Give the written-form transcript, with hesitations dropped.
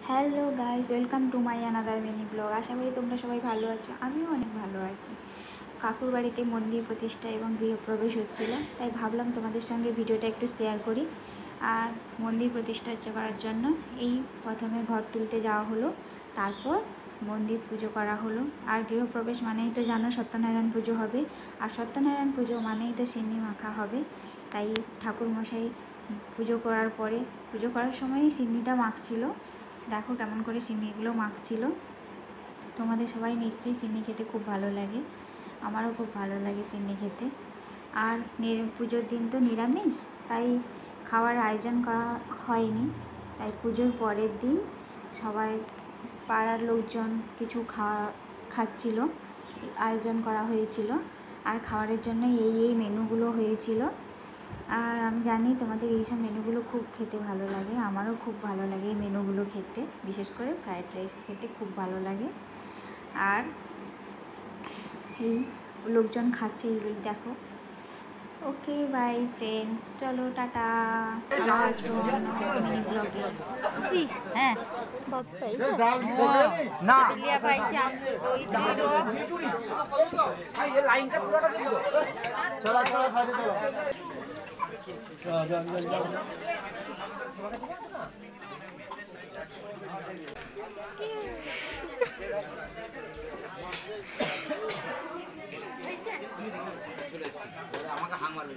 Hello guys, welcome to my another mini vlog. আশা করি তোমরা সবাই ভালো আছো। আমিও অনেক ভালো আছি। কাকুর বাড়িতে মন্দির প্রতিষ্ঠা এবং গৃহপ্রবেশ হচ্ছিল, তাই ভাবলাম তোমাদের সঙ্গে ভিডিওটা একটু শেয়ার করি। আর মন্দির প্রতিষ্ঠা করার জন্য এই প্রথমে ঘর তুলতে যাওয়া হলো, তারপর মন্দির পুজো করা হলো। আর গৃহপ্রবেশ মানেই তো জানো সত্যনারায়ণ পুজো হবে, আর সত্যনারায়ণ পুজো মানেই তো সিন্নি মাখা হবে। তাই ঠাকুরমশাই পুজো করার পরে, পুজো করার সময়ই সিন্নিটা মাখছিল। দেখো কেমন করে সিন্নিগুলো মাখছিল। তোমাদের সবাই নিশ্চয়ই সিন্নি খেতে খুব ভালো লাগে, আমারও খুব ভালো লাগে সিন্নি খেতে। আর পুজোর দিন তো নিরামিষ, তাই খাওয়ার আয়োজন করা হয়নি। তাই পুজোর পরের দিন সবাই পাড়ার লোকজন কিছু খাচ্ছিল, আয়োজন করা হয়েছিল। আর খাবারের জন্য এই মেনুগুলো হয়েছিল। আর আমি জানি তোমাদের এইসব মেনুগুলো খুব খেতে ভালো লাগে, আমারও খুব ভালো লাগে এই মেনুগুলো খেতে, বিশেষ করে ফ্রায়েড রাইস খেতে খুব ভালো লাগে। আর এই লোকজন খাচ্ছে, এইগুলো দেখো। ওকে বাই ফ্রেন্ডস, চলো টাটা। হ্যাঁ না আমাকে হাং মারবে।